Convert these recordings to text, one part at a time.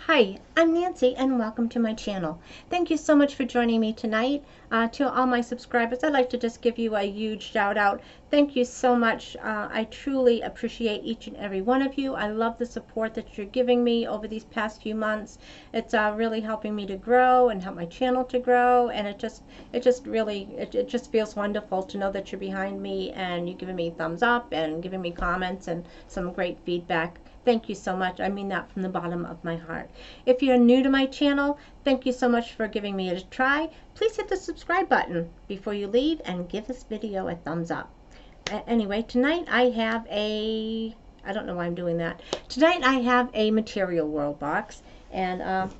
Hi, I'm Nancy and welcome to my channel. Thank you so much for joining me tonight. To all my subscribers, I'd like to just give you a huge shout out. Thank you so much. I truly appreciate each and every one of you. I love the support that you're giving me over these past few months. It's really helping me to grow and help my channel to grow, and it just feels wonderful to know that you're behind me and you're giving me thumbs up and giving me comments and some great feedback. Thank you so much. I mean that from the bottom of my heart. If you're new to my channel, thank you so much for giving me a try. Please hit the subscribe button before you leave and give this video a thumbs up. Anyway, tonight I have I don't know why I'm doing that. Tonight I have a Material World box, and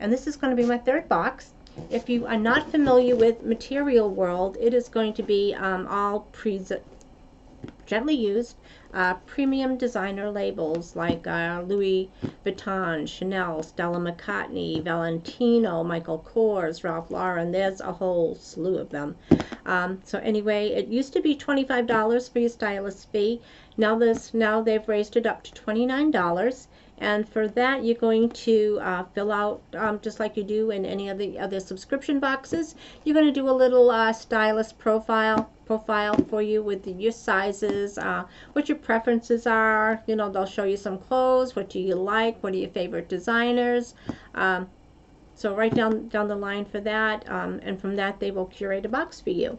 this is going to be my third box. If you are not familiar with Material World, it is going to be all gently used premium designer labels like Louis Vuitton, Chanel, Stella McCartney, Valentino, Michael Kors, Ralph Lauren. There's a whole slew of them. So anyway, it used to be $25 for your stylist fee. Now they've raised it up to $29. And for that, you're going to fill out, just like you do in any of the other subscription boxes, you're going to do a little stylist profile for you with your sizes, what your preferences are. You know, they'll show you some clothes, what do you like, what are your favorite designers. So right down the line for that, and from that they will curate a box for you.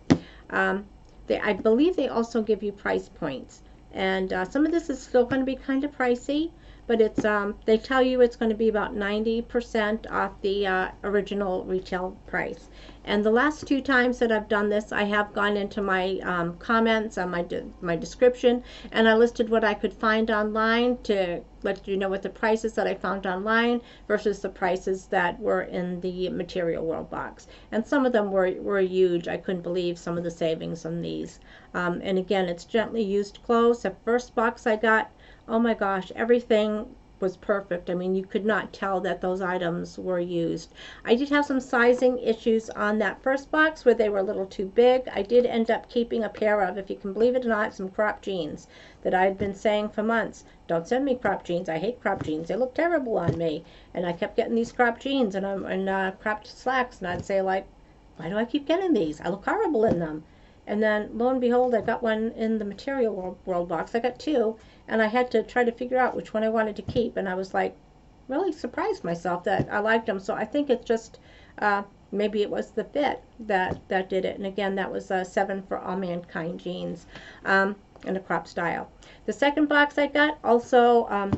I believe they also give you price points, and some of this is still going to be kind of pricey, but it's they tell you it's going to be about 90% off the original retail price. And the last two times that I've done this, I have gone into my comments on my description, and I listed what I could find online to let you know what the prices that I found online versus the prices that were in the Material World box. And some of them were huge. I couldn't believe some of the savings on these. And again, it's gently used clothes. The first box I got, oh my gosh, everything was perfect. I mean, you could not tell that those items were used. I did have some sizing issues on that first box where they were a little too big. I did end up keeping a pair of, if you can believe it or not, some crop jeans that I had been saying for months, don't send me crop jeans. I hate crop jeans. They look terrible on me. And I kept getting these crop jeans and cropped slacks, and I'd say, like, why do I keep getting these? I look horrible in them. And then, lo and behold, I got one in the Material World box. I got two, and I had to try to figure out which one I wanted to keep. And I was like, really surprised myself that I liked them. So I think it's just, maybe it was the fit that did it. And again, that was 7 for All Mankind jeans in a crop style. The second box I got, also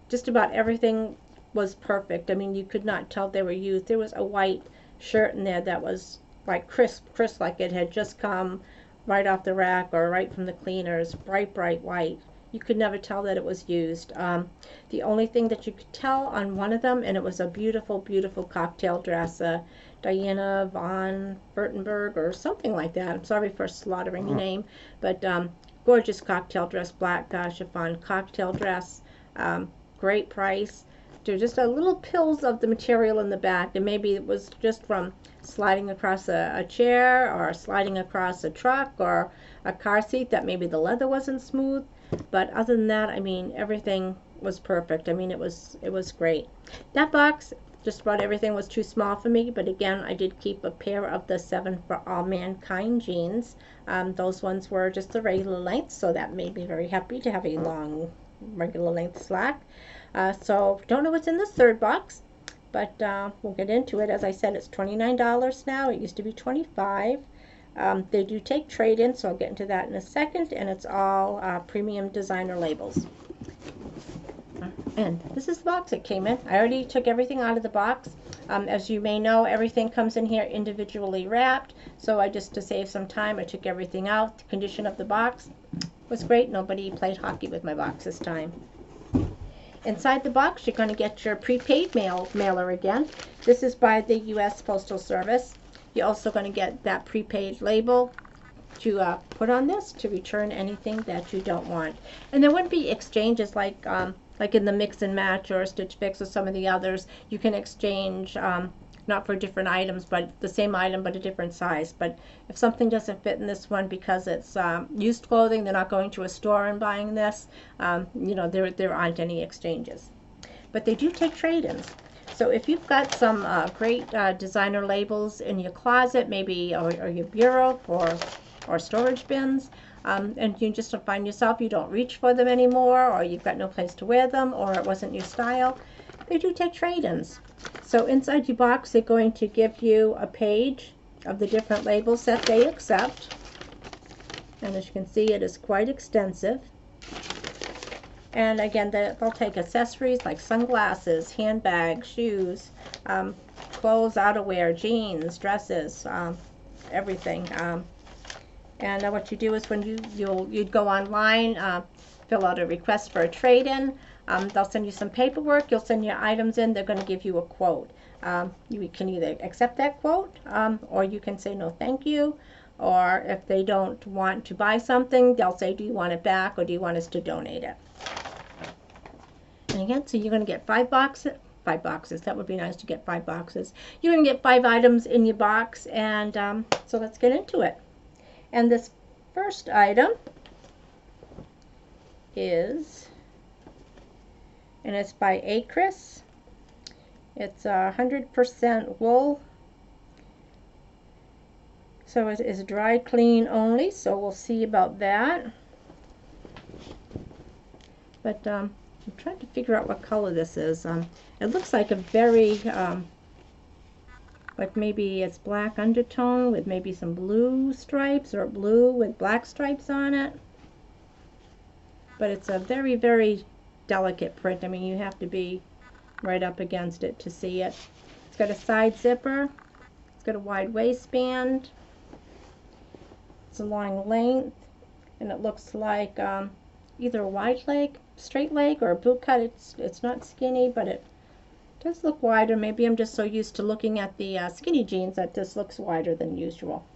just about everything was perfect. I mean, you could not tell they were used. There was a white shirt in there that was like crisp, like it had just come right off the rack or right from the cleaners, bright white. You could never tell that it was used. The only thing that you could tell on one of them, and it was a beautiful cocktail dress, Diana von Furstenberg or something like that. I'm sorry for slaughtering your name, but gorgeous cocktail dress, black chiffon cocktail dress, great price. There's just a little pills of the material in the back, and maybe it was just from sliding across a chair or sliding across a truck or a car seat that maybe the leather wasn't smooth. But other than that, I mean, everything was perfect. I mean, it was great. That box, just about everything was too small for me, but again, I did keep a pair of the 7 for All Mankind jeans. Those ones were just the regular length, so that made me very happy to have a long regular length slack. So don't know what's in this third box, but we'll get into it. As I said, it's $29 now. It used to be $25. They do take trade-in, so I'll get into that in a second, and it's all premium designer labels. And this is the box it came in. I already took everything out of the box. As you may know, everything comes in here individually wrapped, so just to save some time, I took everything out. The condition of the box was great. Nobody played hockey with my box this time. Inside the box, you're going to get your prepaid mailer again. This is by the U.S. Postal Service. You're also going to get that prepaid label to put on this to return anything that you don't want. And there wouldn't be exchanges like in the Mix and Match or Stitch Fix or some of the others. You can exchange not for different items, but the same item but a different size. But if something doesn't fit in this one because it's used clothing, they're not going to a store and buying this, you know, there aren't any exchanges. but they do take trade-ins. So if you've got some great designer labels in your closet, maybe, or your bureau, or storage bins, and you just find yourself, you don't reach for them anymore, or you've got no place to wear them, or it wasn't your style, they do take trade-ins. So inside your box, they're going to give you a page of the different labels that they accept. And as you can see, it is quite extensive. And again, they'll take accessories like sunglasses, handbags, shoes, clothes, outerwear, jeans, dresses, everything. And what you do is when you'd go online, fill out a request for a trade-in. They'll send you some paperwork. You'll send your items in. They're going to give you a quote. You can either accept that quote, or you can say no thank you. Or if they don't want to buy something, they'll say, do you want it back, or do you want us to donate it? And again, so you're going to get 5 boxes. 5 boxes. That would be nice to get 5 boxes. You're going to get 5 items in your box, and so let's get into it. And this first item is, and it's by AKRIS. It's 100% wool. So it is dry clean only, so we'll see about that. But I'm trying to figure out what color this is. It looks like a very, like maybe it's black undertone with maybe some blue stripes, or blue with black stripes on it. But it's a very, very delicate print. I mean, you have to be right up against it to see it. It's got a side zipper. It's got a wide waistband. It's a long length, and it looks like either a wide leg, straight leg, or a boot cut. It's not skinny, but it does look wider. Maybe I'm just so used to looking at the skinny jeans that this looks wider than usual.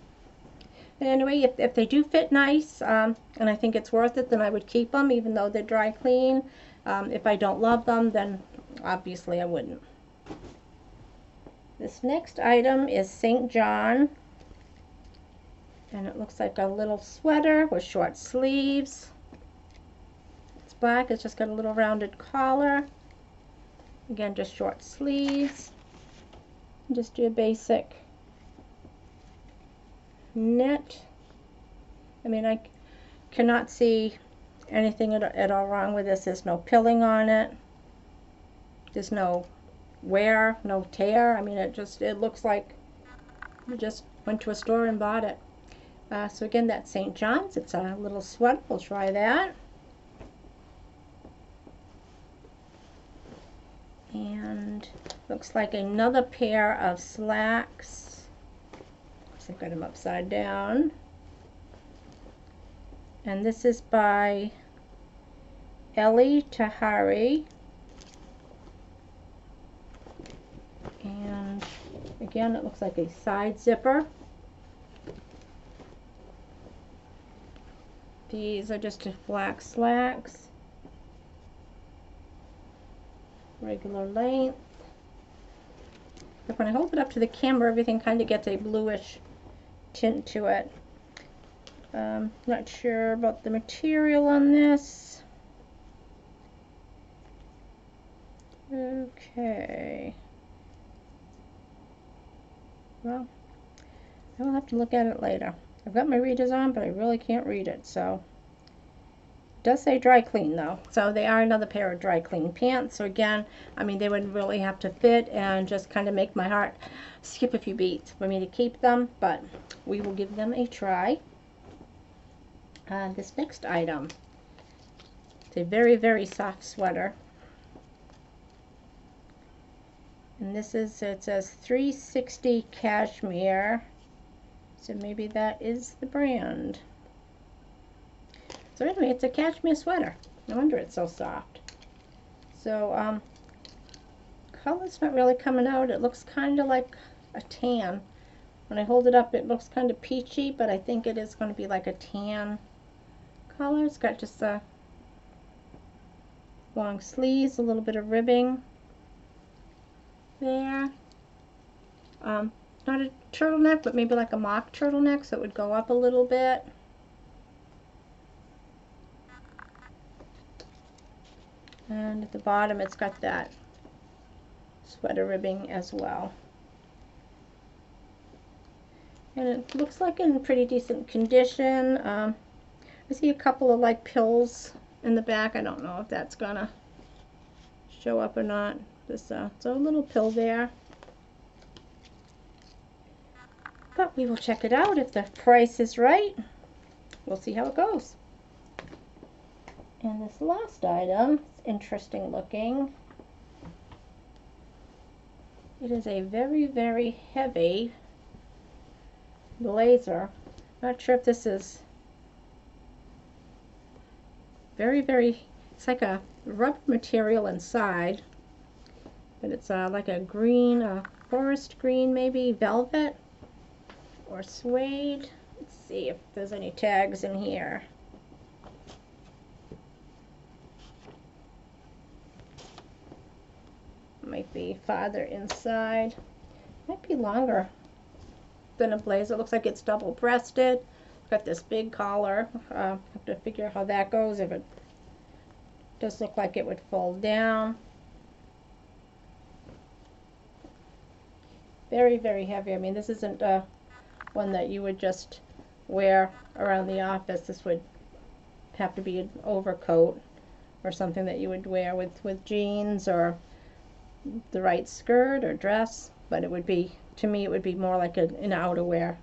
And anyway, if they do fit nice, and I think it's worth it, then I would keep them, even though they're dry clean. If I don't love them, then obviously I wouldn't. This next item is St. John. And it looks like a little sweater with short sleeves. It's black. It's just got a little rounded collar. Again, just short sleeves. Just do a basic knit. I mean, I cannot see anything at all wrong with this. There's no pilling on it. There's no wear, no tear. I mean, it looks like you just went to a store and bought it. So again, that's St. John's. It's a little sweater. We'll try that. And looks like another pair of slacks. I've got them upside down. And this is by ELIE TAHARI. And again, it looks like a side zipper. These are just black slacks, regular length. But when I hold it up to the camera, everything kind of gets a bluish tint to it. Not sure about the material on this. Okay. Well, I will have to look at it later. I've got my readers on, but I really can't read it, so. It does say dry clean, though. So they are another pair of dry clean pants. So again, I mean, they would really have to fit and just kind of make my heart skip a few beats for me to keep them, but we will give them a try. This next item, it's a very, very soft sweater. And this is, it says 360 cashmere. So maybe that is the brand. So anyway, it's a cashmere sweater. No wonder it's so soft. So, color's not really coming out. It looks kind of like a tan. When I hold it up, it looks kind of peachy, but I think it is going to be like a tan color. It's got just a long sleeves, a little bit of ribbing there. Not a turtleneck, but maybe like a mock turtleneck, so it would go up a little bit. And at the bottom, it's got that sweater ribbing as well. And it looks like in pretty decent condition. I see a couple of like pills in the back. I don't know if that's gonna show up or not. This it's a little pill there. But we will check it out. If the price is right, we'll see how it goes. And this last item is interesting looking. It is a very, very heavy blazer. Not sure if this is very, very, it's like a rubber material inside, but it's like a green, forest green maybe, velvet or suede. Let's see if there's any tags in here. Might be farther inside. Might be longer than a blazer. It looks like it's double-breasted. Got this big collar. Have to figure how that goes. If it does look like it would fold down. Very, very heavy. I mean, this isn't one that you would just wear around the office. This would have to be an overcoat or something that you would wear with jeans or the right skirt or dress. But it would be, to me, it would be more like an outerwear.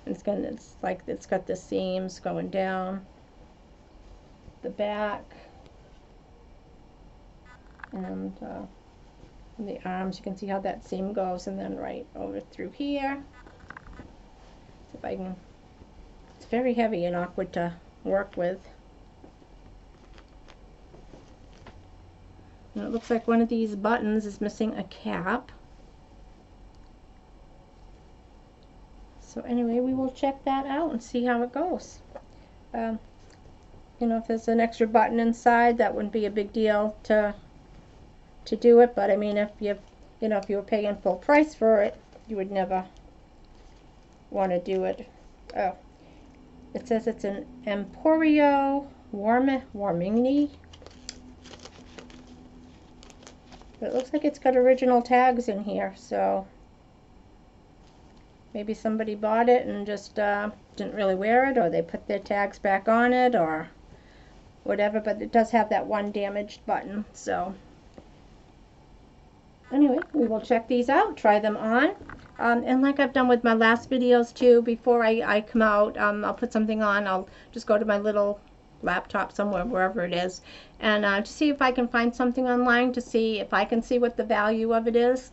It's got the seams going down the back and the arms. You can see how that seam goes, and then right over through here. So if I can, it's very heavy and awkward to work with. And it looks like one of these buttons is missing a cap. So anyway, we will check that out and see how it goes. You know, if there's an extra button inside, that wouldn't be a big deal to do it. But I mean, if you if you were paying full price for it, you would never want to do it. Oh, it says it's an EMPORIO warming. But it looks like it's got original tags in here, so maybe somebody bought it and just didn't really wear it, or they put their tags back on it, or whatever. But it does have that one damaged button. So anyway, we will check these out, try them on. And like I've done with my last videos too, before I come out, I'll put something on. I'll just go to my little laptop somewhere, wherever it is, and to see if I can find something online, to see if I can see what the value of it is.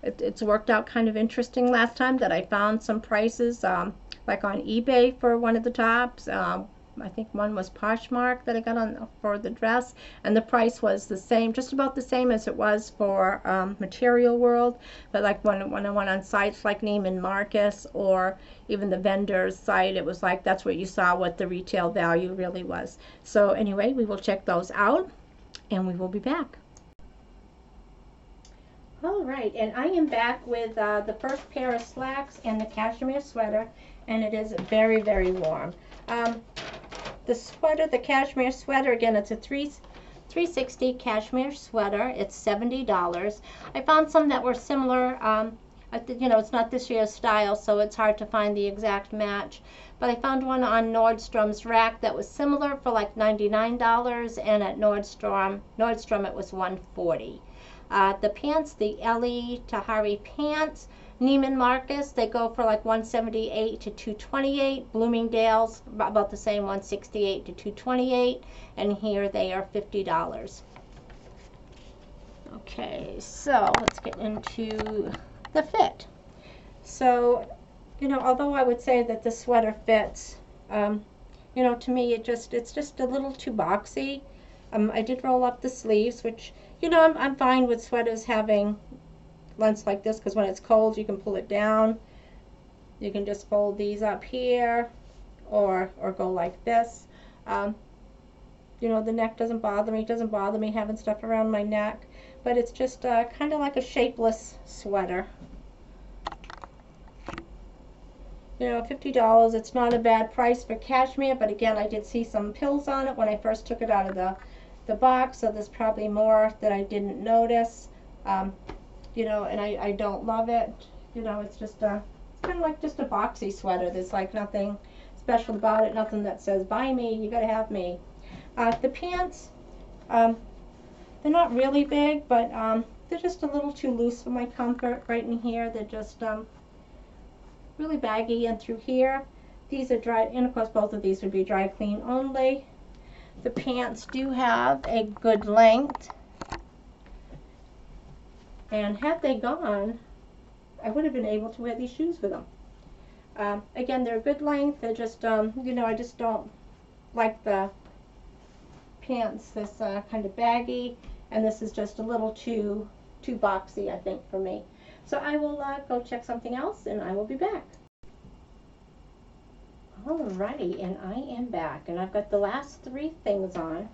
It's worked out kind of interesting last time that I found some prices, like on eBay for one of the tops. I think one was Poshmark that I got on for the dress, and the price was the same, just about the same as it was for Material World. But like when I went on sites like Neiman Marcus or even the vendor's site, it was like that's where you saw what the retail value really was. So anyway, we will check those out, and we will be back. All right, and I am back with the first pair of slacks and the cashmere sweater, and it is very, very warm. The sweater, the cashmere sweater, again, it's a $360 cashmere sweater. It's $70. I found some that were similar. You know, it's not this year's style, so it's hard to find the exact match. But I found one on Nordstrom's rack that was similar for like $99, and at Nordstrom it was $140. The pants, the ELIE TAHARI pants, Neiman Marcus, they go for like $178 to $228. Bloomingdale's about the same, $168 to $228, and here they are $50. Okay, so let's get into the fit. So, you know, although I would say that the sweater fits, you know, to me it's just a little too boxy. I did roll up the sleeves, which, you know, I'm fine with sweaters having lengths like this, because when it's cold you can pull it down. You can just fold these up here, or go like this. You know, the neck doesn't bother me. It doesn't bother me having stuff around my neck, but it's just kind of like a shapeless sweater. You know, $50, it's not a bad price for cashmere, but again, I did see some pills on it when I first took it out of the box, so there's probably more that I didn't notice. You know, and I don't love it. You know, it's just a, it's kind of like just a boxy sweater. There's like nothing special about it, nothing that says, buy me, you gotta have me. The pants, they're not really big, but they're just a little too loose for my comfort right in here. They're just really baggy, and through here, these are dry, and of course both of these would be dry clean only. The pants do have a good length, and had they gone, I would have been able to wear these shoes with them. Again, they're a good length. They're just, you know, I just don't like the pants this kind of baggy, and this is just a little too boxy, I think, for me. So I will go check something else, and I will be back. Alrighty, and I am back, and I've got the last three things on.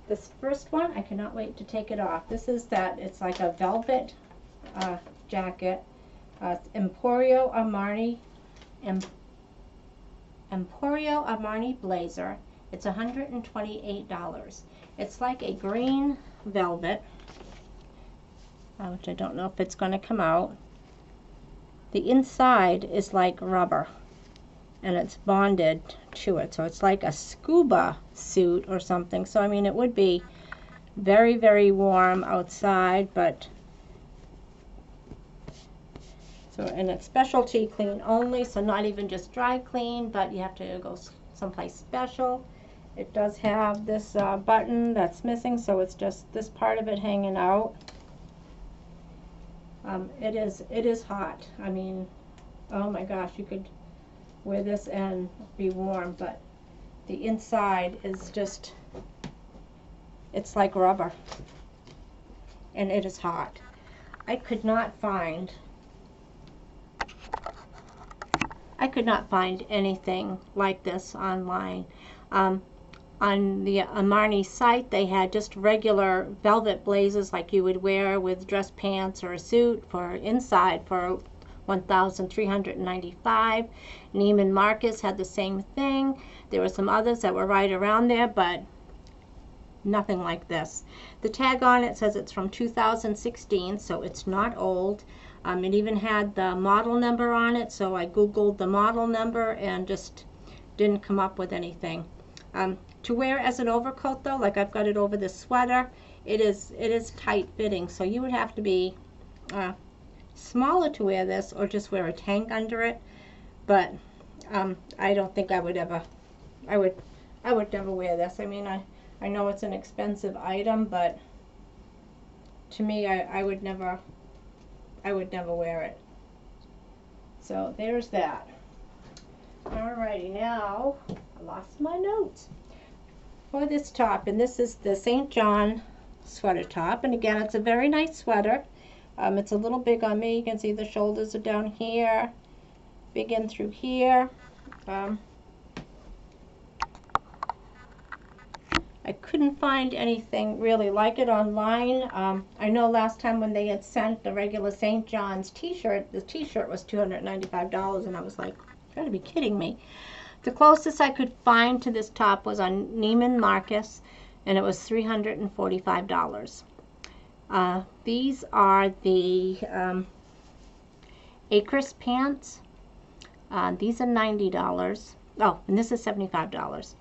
This first one, I cannot wait to take it off. This is that, it's like a velvet jacket. Emporio Armani blazer. It's $128. It's like a green velvet, which I don't know if it's going to come out. The inside is like rubber, and it's bonded to it, so it's like a scuba suit or something. So I mean, it would be very, very warm outside, but so, and it's specialty clean only, so not even just dry clean, but you have to go someplace special. It does have this button that's missing, so it's just this part of it hanging out. It is hot. I mean, oh my gosh, you could wear this and be warm, but the inside is just, it's like rubber, and it is hot. I could not find anything like this online. On the Armani site, they had just regular velvet blazers like you would wear with dress pants or a suit for inside for $1,395. Neiman Marcus had the same thing. There were some others that were right around there, but nothing like this. The tag on it says it's from 2016, so it's not old. It even had the model number on it, so I googled the model number and just didn't come up with anything. To wear as an overcoat though, like I've got it over this sweater, it is tight fitting, so you would have to be smaller to wear this, or just wear a tank under it. But I don't think I would ever, I would never wear this. I mean, I know it's an expensive item, but to me, I would never wear it. So there's that. Alrighty, now I lost my notes for this top, and this is the St. John sweater top, and again, it's a very nice sweater. It's a little big on me. You can see the shoulders are down here, big in through here. I couldn't find anything really like it online. I know last time when they had sent the regular St. John's t-shirt, the t-shirt was $295, and I was like, you gotta be kidding me. The closest I could find to this top was on Neiman Marcus, and it was $345. These are the AKRIS pants. These are $90. Oh, and this is $75.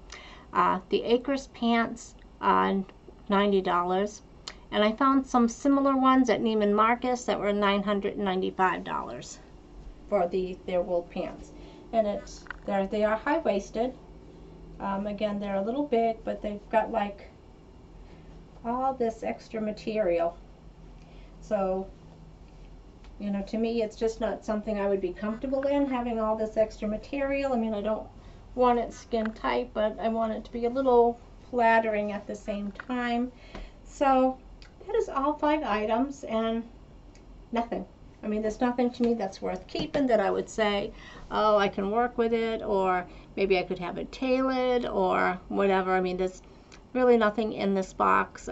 The AKRIS pants are $90, and I found some similar ones at Neiman Marcus that were $995 for their wool pants. And they are high-waisted. Again, they're a little big, but they've got like all this extra material. So, you know, to me, it's just not something I would be comfortable in, having all this extra material. I mean, I don't want it skin tight, but I want it to be a little flattering at the same time. So that is all 5 items, and nothing. I mean, there's nothing to me that's worth keeping that I would say, oh, I can work with it, or maybe I could have it tailored, or whatever. I mean, there's really nothing in this box.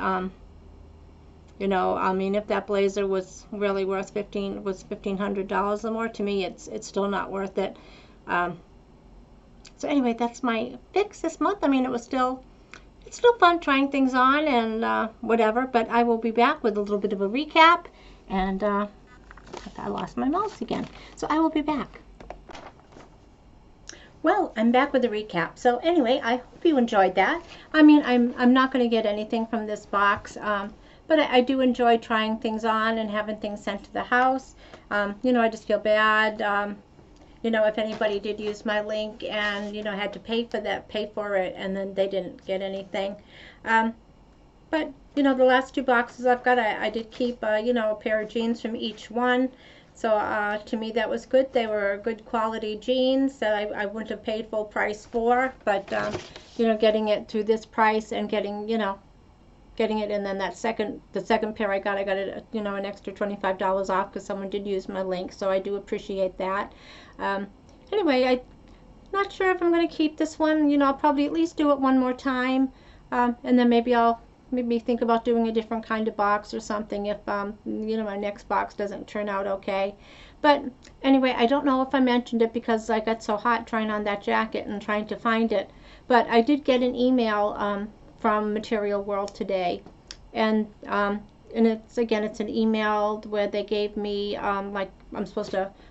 You know, I mean, if that blazer was really worth $1,500 or more, to me, it's still not worth it. So anyway, that's my fix this month. I mean, it was still it's still fun trying things on and whatever, but I will be back with a little bit of a recap, and I lost my mouse again, so I will be back. Well, I'm back with a recap. So anyway, I hope you enjoyed that. I mean, I'm not going to get anything from this box, but I do enjoy trying things on and having things sent to the house. You know, I just feel bad. You know, if anybody did use my link and, you know, had to pay for it, and then they didn't get anything. But, you know, the last 2 boxes I've got, I did keep, you know, a pair of jeans from each one. So to me, that was good. They were good quality jeans that I wouldn't have paid full price for. But, you know, getting it through this price and getting, you know, getting it, and then the second pair I got it, you know, an extra $25 off because someone did use my link. So I do appreciate that. Anyway, I'm not sure if I'm going to keep this one. You know, I'll probably at least do it one more time, and then maybe I'll think about doing a different kind of box or something if you know, my next box doesn't turn out okay. But anyway, I don't know if I mentioned it because I got so hot trying on that jacket and trying to find it, but I did get an email from Material World today, and it's an email where they gave me like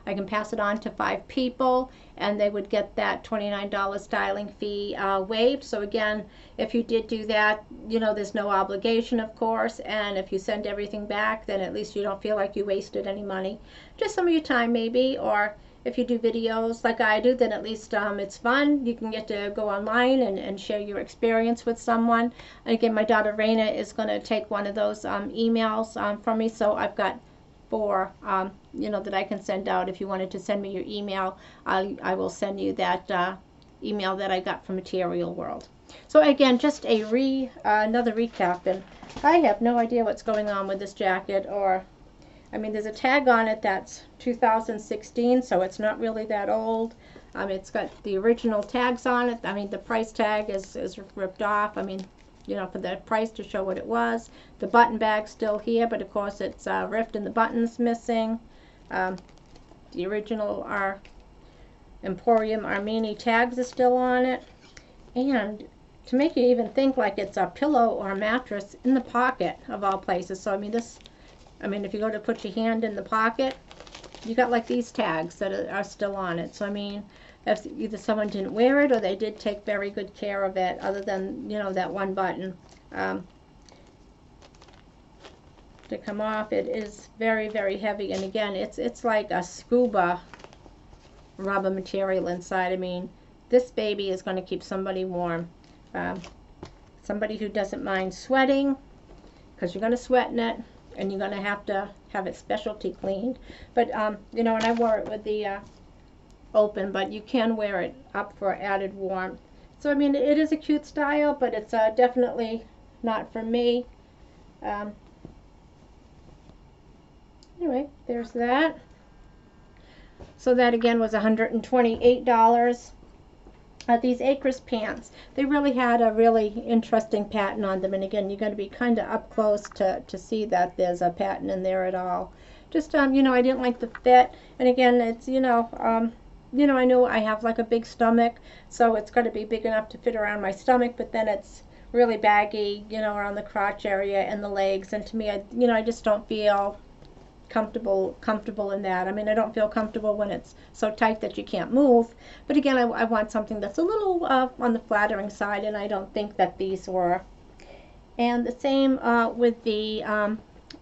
I can pass it on to 5 people, and they would get that $29 styling fee waived. So again, if you did do that, you know, there's no obligation, of course, and if you send everything back, then at least you don't feel like you wasted any money. Just some of your time maybe, or if you do videos like I do, then at least it's fun. You can get to go online and share your experience with someone. And again, my daughter Raina is going to take one of those emails from me, so I've got 4 you know, that I can send out. If you wanted to send me your email, I will send you that email that I got from Material World. So again, just another recap, and I have no idea what's going on with this jacket, or I mean, there's a tag on it that's 2016, so it's not really that old. It's got the original tags on it. I mean, the price tag is ripped off. I mean, you know, for the price to show what it was. The button bag's still here, but of course it's ripped and the button's missing. The original Emporium ARMANI tags are still on it. And to make you even think like it's a pillow or a mattress in the pocket of all places. So I mean, if you go to put your hand in the pocket, you got like these tags that are still on it. So I mean, if either someone didn't wear it or they did take very good care of it, other than, you know, that one button to come off. It is very, very heavy, and again, it's like a scuba rubber material inside. I mean, this baby is going to keep somebody warm. Somebody who doesn't mind sweating, because you're going to sweat in it, and you're going to have it specialty cleaned. But you know, and I wore it with the open, but you can wear it up for added warmth. So I mean, it is a cute style, but it's definitely not for me. Anyway, there's that. So that again was $128. These AKRIS pants, they really had a really interesting pattern on them, and again, you're going to be kind of up close to see that there's a pattern in there at all. Just you know, I didn't like the fit, and again, it's you know, I know I have like a big stomach, so it's got to be big enough to fit around my stomach, but then it's really baggy, you know, around the crotch area and the legs, and to me, you know, I just don't feel comfortable in that. I mean, I don't feel comfortable when it's so tight that you can't move, but again, I want something that's a little on the flattering side, and I don't think that these were. And the same with the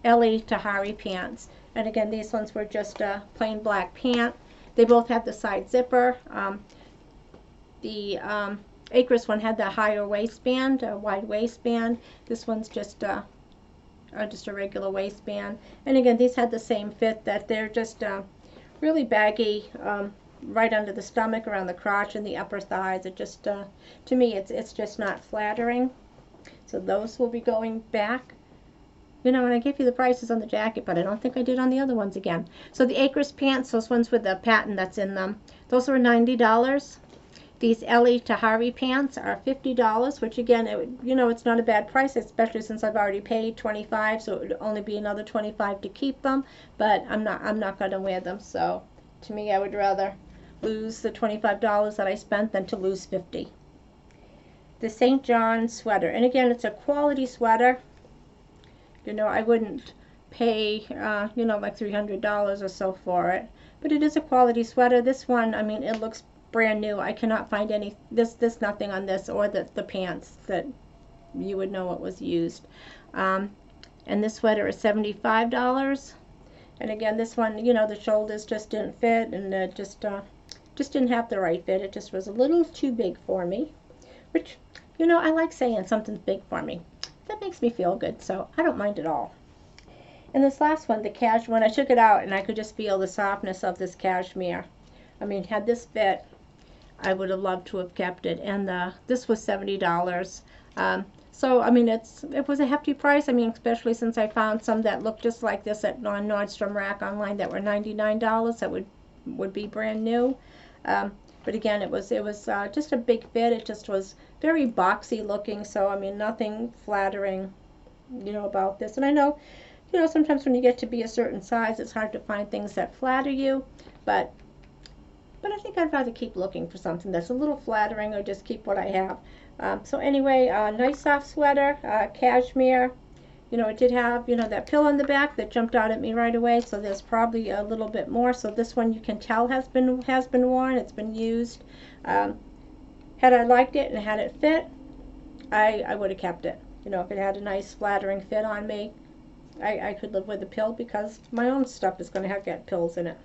ELIE TAHARI pants, and again, these ones were just a plain black pant. They both have the side zipper. The AKRIS one had the higher waistband, a wide waistband. This one's just a regular waistband. And again, these had the same fit, that they're just really baggy right under the stomach, around the crotch and the upper thighs. It just, to me, it's just not flattering. So those will be going back. You know, and I gave you the prices on the jacket, but I don't think I did on the other ones again. So the AKRIS pants, those ones with the pattern that's in them, those were $90. These ELIE TAHARI pants are $50, which again, you know, it's not a bad price, especially since I've already paid $25, so it would only be another $25 to keep them. But I'm not going to wear them. So to me, I would rather lose the $25 that I spent than to lose $50. the St. John sweater. And again, it's a quality sweater. You know, I wouldn't pay, you know, like $300 or so for it. But it is a quality sweater. This one, I mean, it looks brand new. I cannot find any, there's nothing on this or the pants that you would know it was used. And this sweater is $75. And again, this one, you know, the shoulders just didn't fit, and just didn't have the right fit. It just was a little too big for me, which, you know, I like saying something's big for me. That makes me feel good, so I don't mind at all. And this last one, the cashmere, when I took it out and I could just feel the softness of this cashmere. I mean, had this fit, I would have loved to have kept it. And this was $70. So, I mean, it was a hefty price. I mean, especially since I found some that looked just like this on Nordstrom Rack online that were $99. That would be brand new. But again, it was just a big fit. It just was very boxy looking. So, I mean, nothing flattering, you know, about this. And I know, you know, sometimes when you get to be a certain size, it's hard to find things that flatter you. But I think I'd rather keep looking for something that's a little flattering, or just keep what I have. So anyway, nice soft sweater, cashmere. You know, it did have, you know, that pill on the back that jumped out at me right away. So there's probably a little bit more. So this one you can tell has been worn. It's been used. Had I liked it and had it fit, I would have kept it. You know, if it had a nice flattering fit on me, I could live with the pill, because my own stuff is going to get pills in it.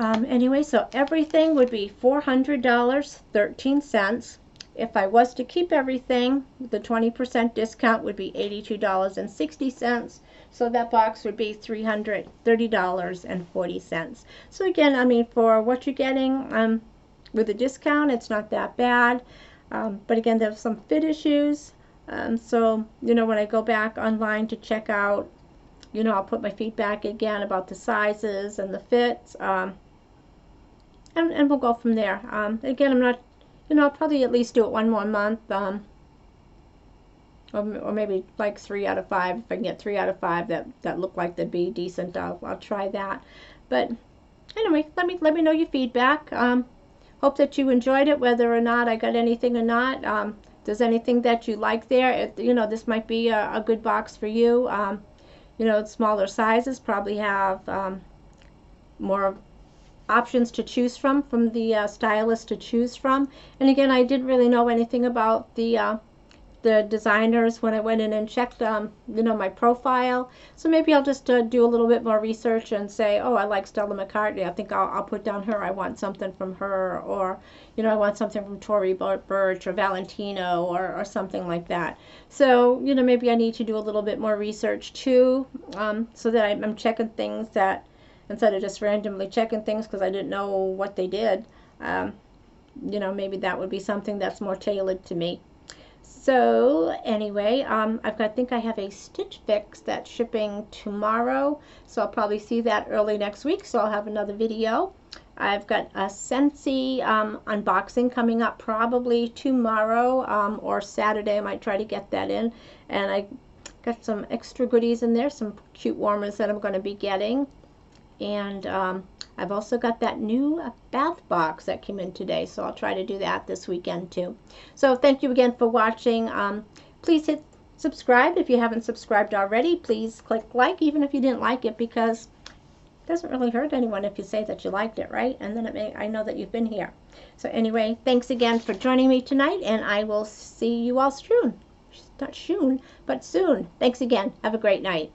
Anyway, so everything would be $400.13. If I was to keep everything, the 20% discount would be $82.60. So that box would be $330.40. So again, I mean, for what you're getting with a discount, it's not that bad. But again, there's some fit issues. So, you know, when I go back online to check out, you know, I'll put my feedback again about the sizes and the fits. And we'll go from there. Again, I'm not, you know, I'll probably at least do it one more month, or maybe like 3 out of 5. If I can get 3 out of 5 that look like they'd be decent, I'll try that. But anyway, let me know your feedback. Hope that you enjoyed it, whether or not I got anything or not. If there's anything that you like there, you know, this might be a good box for you. You know, smaller sizes probably have more options to choose from the stylist to choose from. And again, I didn't really know anything about the designers when I went in and checked you know, my profile. So maybe I'll just do a little bit more research and say, oh, I like Stella McCartney, I think I'll put down her, I want something from her, or you know, I want something from Tory Burch or Valentino, or something like that. So, you know, maybe I need to do a little bit more research too, so that I'm checking things that, instead of just randomly checking things because I didn't know what they did, you know, maybe that would be something that's more tailored to me. So anyway, I think I have a Stitch Fix that's shipping tomorrow, so I'll probably see that early next week, so I'll have another video. I've got a Scentsy unboxing coming up probably tomorrow, or Saturday. I might try to get that in. And I got some extra goodies in there, some cute warmers that I'm going to be getting. And I've also got that new bath box that came in today, so I'll try to do that this weekend too. So thank you again for watching. Please hit subscribe if you haven't subscribed already. Please click like, even if you didn't like it, because it doesn't really hurt anyone if you say that you liked it, right? And then I know that you've been here. So anyway, thanks again for joining me tonight, and I will see you all soon. Not soon, but soon. Thanks again. Have a great night.